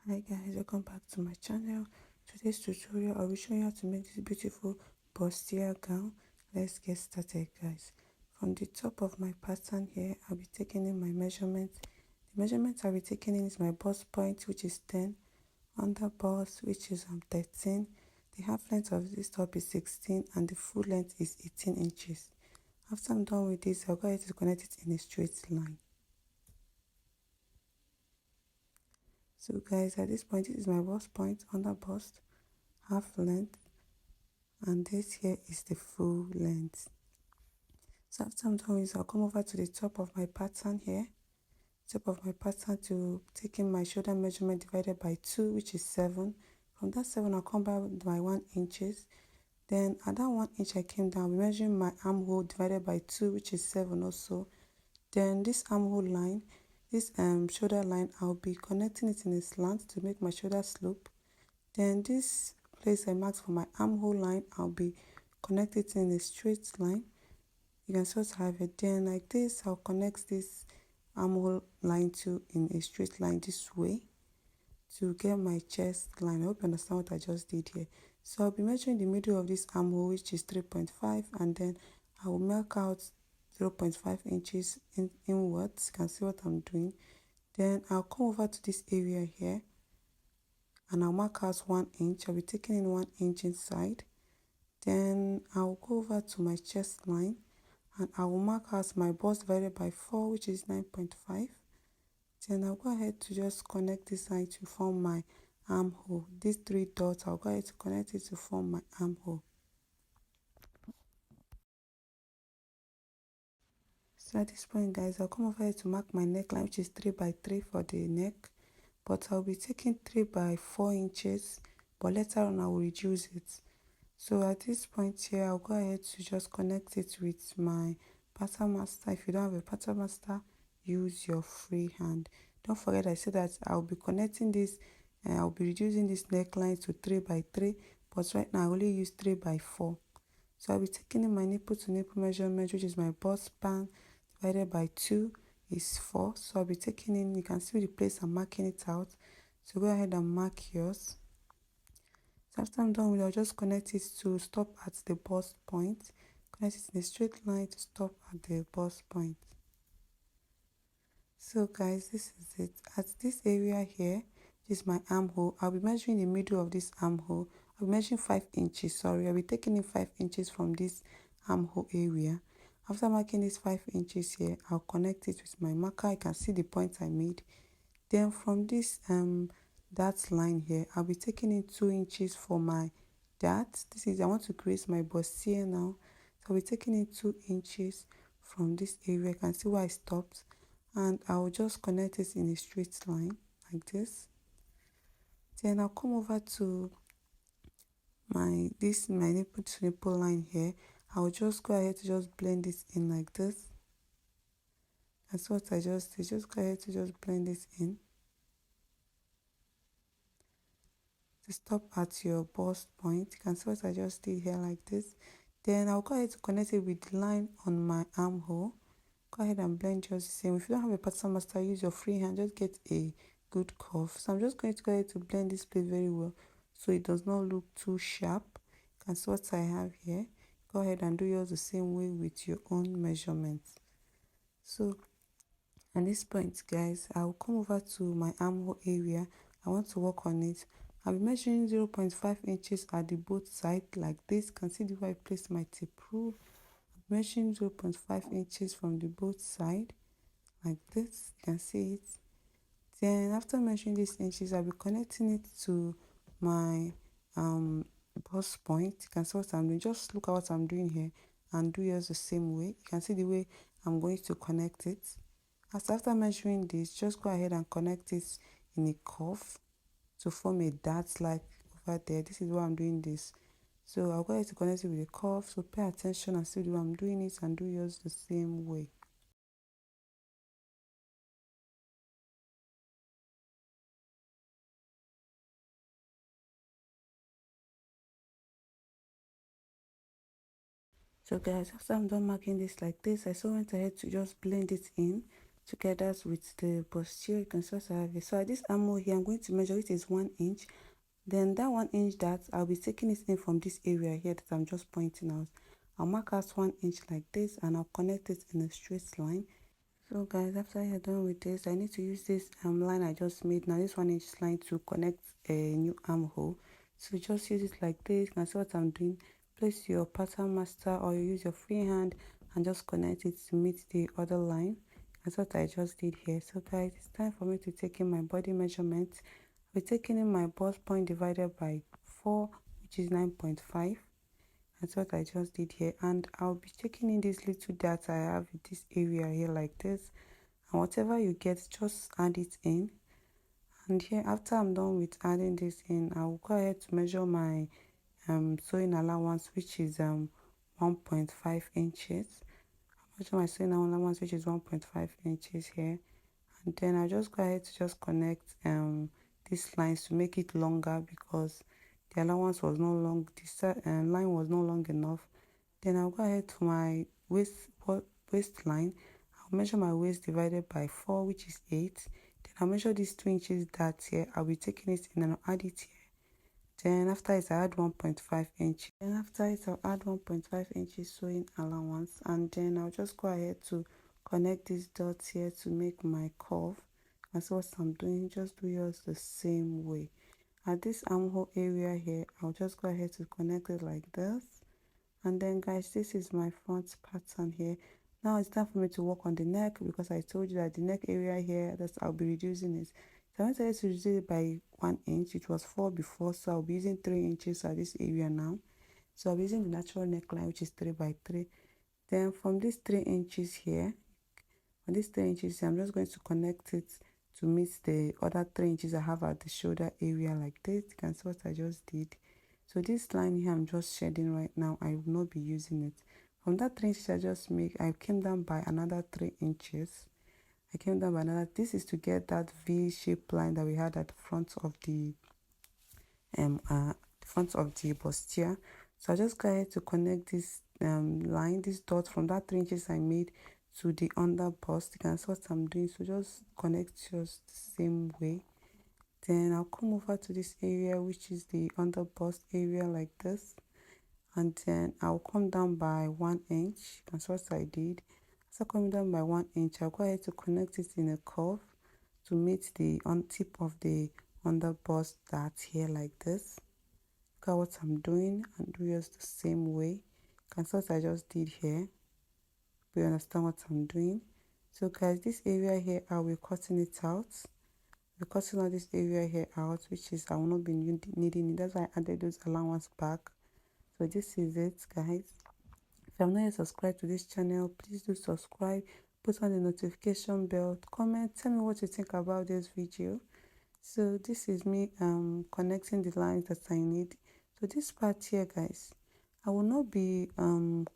Hi guys, welcome back to my channel. Today's tutorial I'll be showing you how to make this beautiful bustier gown. Let's get started guys. From the top of my pattern here, I'll be taking in my measurements. The measurements I'll be taking in is my bust point, which is 10, under bust, which is 13. The half length of this top is 16 and the full length is 18 inches. After I'm done with this, I'll go ahead to connect it in a straight line. So guys, at this point, this is my bust point, under bust, half length, and this here is the full length. So after I'm done with this, I'll come over to the top of my pattern here, top of my pattern, to take in my shoulder measurement divided by 2, which is 7. From that 7, I'll come back with my 1 inches. Then at that 1 inch I came down, I'll be measuring my armhole divided by 2, which is 7 also. Then this armhole line, this shoulder line, I'll be connecting it in a slant to make my shoulder slope. Then this place I marked for my armhole line, I'll be connecting it in a straight line. You can see what I have it. Then like this, I'll connect this armhole line to in a straight line this way to get my chest line. I hope you understand what I just did here. So I'll be measuring the middle of this armhole, which is 3.5, and then I will mark out 0.5 inches inwards. You can see what I'm doing. Then I'll come over to this area here and I'll mark out 1 inch. I'll be taking in 1 inch inside. Then I'll go over to my chest line and I will mark out my bust divided by 4, which is 9.5. Then I'll go ahead to just connect this line to form my armhole. These 3 dots, I'll go ahead to connect it to form my armhole. So at this point guys, I'll come over here to mark my neckline, which is 3 by 3 for the neck, but I'll be taking 3 by 4 inches, but later on I will reduce it. So at this point here, I'll go ahead to just connect it with my pattern master. If you don't have a pattern master, use your free hand. Don't forget I said that I'll be connecting this and I'll be reducing this neckline to 3 by 3, but right now I only use 3 by 4. So I'll be taking in my nipple to nipple measurement, which is my bust span divided by 2 is 4. So I'll be taking in, you can see the place I'm marking it out. So go ahead and mark yours. So after I'm done with it, I'll just connect it to stop at the bust point. Connect it in a straight line to stop at the bust point. So guys, this is it. At this area here, this is my armhole. I'll be measuring the middle of this armhole. I'll be measuring 5 inches. Sorry, I'll be taking in 5 inches from this armhole area. After marking this 5 inches here, I'll connect it with my marker. You can see the point I made. Then from this that line here, I'll be taking in 2 inches for my dart. This is, I want to create my bustier now, so I'll be taking in 2 inches from this area. You can see where I stopped, and I'll just connect it in a straight line like this. Then I'll come over to my nipple to nipple line here. I'll just go ahead to just blend this in like this. That's what I just did. Just go ahead to just blend this in to stop at your bust point. You can see what I just did here like this. Then I'll go ahead to connect it with the line on my armhole. Go ahead and blend just the same. If you don't have a pattern master, use your free hand. Just get a good curve. So I'm just going to go ahead to blend this place very well so it does not look too sharp. You can see what I have here. Go ahead and do yours the same way with your own measurements. So at this point guys, I'll come over to my armhole area. I want to work on it. I'll be measuring 0.5 inches at the both sides like this. You can see the way I placed my tape rule. I'm measuring 0.5 inches from the both sides like this. You can see it. Then after measuring these inches, I'll be connecting it to my bust point. You can see what I'm doing. Just look at what I'm doing here and do yours the same way. You can see the way I'm going to connect it. After measuring this, just go ahead and connect it in a curve to form a dart like over there. This is why I'm doing this. So I'll go ahead to connect it with a curve. So pay attention and see the way I'm doing it and do yours the same way. So guys, after I'm done marking this like this, I still went ahead to just blend it in together with the bustier. You can see what I have here. So at this armhole here, I'm going to measure it is 1 inch. Then that 1 inch that I'll be taking it in from this area here that I'm just pointing out. I'll mark out 1 inch like this and I'll connect it in a straight line. So guys, after you're done with this, I need to use this line I just made now, this 1 inch line, to connect a new armhole. So just use it like this. You can see what I'm doing. Place your pattern master or you use your free hand and just connect it to meet the other line. That's what I just did here. So guys, it's time for me to take in my body measurement. I'll be taking in my bust point divided by 4, which is 9.5. That's what I just did here, and I'll be checking in this little data I have in this area here like this, and whatever you get, just add it in. And here, after I'm done with adding this in, I'll go ahead to measure my sewing allowance, which is 1.5 inches. I'll measure my sewing allowance, which is 1.5 inches here, and then I'll just go ahead to just connect these lines to make it longer, because the allowance was no long, this line was no long enough. Then I'll go ahead to my waistline. I'll measure my waist divided by 4, which is 8. Then I'll measure these 2 inches that here. I'll be taking it in and I'll add it here. Then after it, I add 1.5 inches. Then after it, I'll add 1.5 inches sewing allowance, and then I'll just go ahead to connect these dots here to make my curve. That's what I'm doing. Just do yours the same way. At this armhole area here, I'll just go ahead to connect it like this. And then guys, this is my front pattern here. Now it's time for me to work on the neck, because I told you that the neck area here, that I'll be reducing it. So I wanted to reduce it by 1 inch. It was 4 before, so I'll be using 3 inches at this area now. So I'll be using the natural neckline, which is 3 by 3. Then from these 3 inches here, on these 3 inches here, I'm just going to connect it to meet the other 3 inches I have at the shoulder area like this. You can see what I just did. So this line here, I'm just shedding right now. I will not be using it. From that 3 inches I just make, I came down by another 3 inches. This is to get that V-shaped line that we had at the front of the bustier. So I'll just go ahead to connect this line, this dot from that 3 inches I made to the under bust. You can see what I'm doing. So just connect yours the same way. Then I'll come over to this area, which is the under bust area like this, and then I'll come down by 1 inch. That's what I did. So coming down by 1 inch, I'll go ahead to connect it in a curve to meet the tip of the under bust dart here like this. Look at what I'm doing, and do yours the same way. You can see what I just did here. You understand what I'm doing? So guys, this area here, I will be cutting it out. We're cutting all this area here out, which is I will not be needing it. That's why I added those allowance back. So this is it, guys. If you have not yet subscribed to this channel, please do subscribe. Put on the notification bell, comment, tell me what you think about this video. So this is me connecting the lines that I need. So this part here, guys, I will not be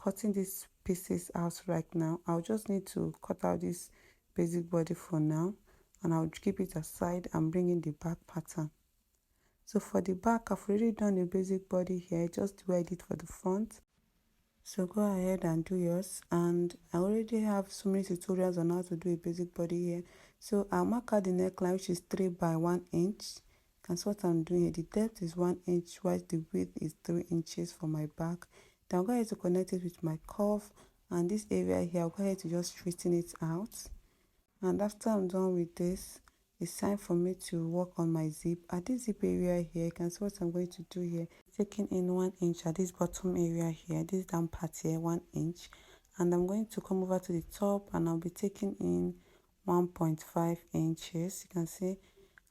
cutting these pieces out right now. I'll just need to cut out this basic body for now, and I'll keep it aside and bring in the back pattern. So for the back, I've already done the basic body here, just the way I did for the front. So go ahead and do yours, and I already have so many tutorials on how to do a basic body here. So I'll mark out the neckline, which is 3 by 1 inch. That's what I'm doing here. The depth is 1 inch, while the width is 3 inches for my back. Then I'll go ahead to connect it with my cuff, and this area here, I'll go ahead to just straighten it out. And after I'm done with this, it's time for me to work on my zip. At this zip area here, you can see what I'm going to do here. Taking in 1 inch at this bottom area here, this down part here, 1 inch, and I'm going to come over to the top, and I'll be taking in 1.5 inches. You can see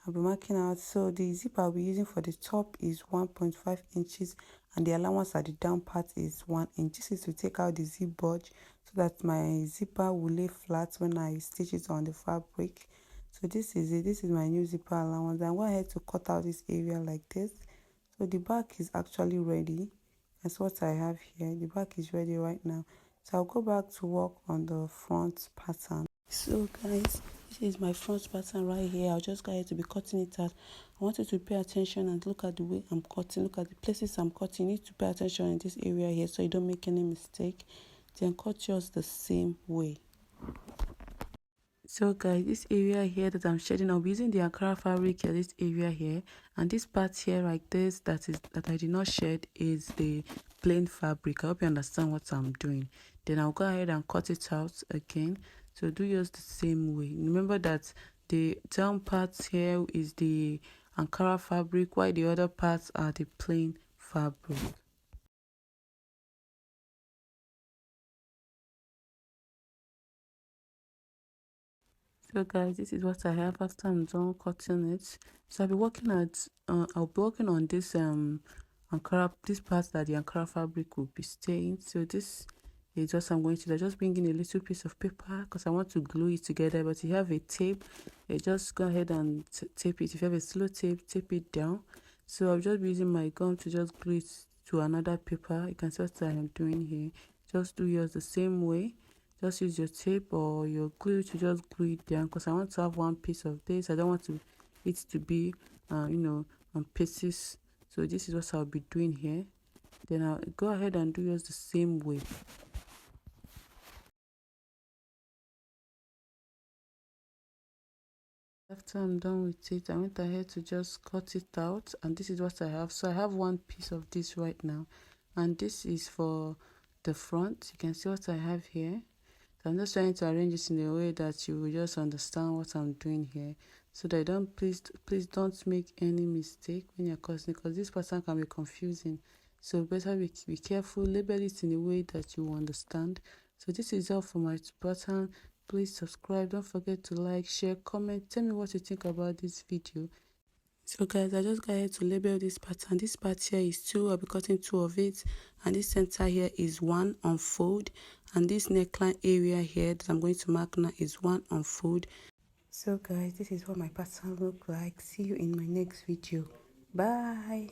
I'll be marking out. So the zip I'll be using for the top is 1.5 inches, and the allowance at the down part is 1 inch. This is to take out the zip budge so that my zipper will lay flat when I stitch it on the fabric. So this is it. This is my new zipper allowance. I'm going ahead to cut out this area like this. So the back is actually ready. That's what I have here. The back is ready right now. So I'll go back to work on the front pattern. So guys, this is my front pattern right here. I'll just go ahead to be cutting it out. I want you to pay attention and look at the way I'm cutting. Look at the places I'm cutting. You need to pay attention in this area here so you don't make any mistake. Then cut yours the same way. So guys, this area here that I'm shedding, I'll be using the Ankara fabric here, this area here, and this part here like this that I did not shed is the plain fabric. I hope you understand what I'm doing. Then I'll go ahead and cut it out again. So do use the same way. Remember that the down parts here is the Ankara fabric, while the other parts are the plain fabric. So guys, this is what I have after I'm done cutting it. So I'll be working on this Ankara, this part that the Ankara fabric will be staying. So this is what I'm going to do. I just bring in a little piece of paper because I want to glue it together. But if you have a tape, you just go ahead and tape it. If you have a slow tape, tape it down. So I'll just be using my gum to just glue it to another paper. You can see what I am doing here. Just do yours the same way. Just use your tape or your glue to just glue it down, because I want to have one piece of this. I don't want it to be on pieces. So this is what I'll be doing here. Then I'll go ahead and do yours the same way. After I'm done with it, I went ahead to just cut it out, and this is what I have. So I have one piece of this right now, and this is for the front. You can see what I have here. So I'm just trying to arrange it in a way that you will just understand what I'm doing here, so that please don't make any mistake when you're cutting, because this pattern can be confusing. So better be careful, label it in a way that you understand. So this is all for my pattern. Please subscribe, don't forget to like, share, comment, tell me what you think about this video. So guys, I just got here to label this pattern. This part here is 2, I'll be cutting 2 of it, and this center here is 1 unfold, and this neckline area here that I'm going to mark now is 1 unfold. So guys, this is what my pattern look like. See you in my next video. Bye.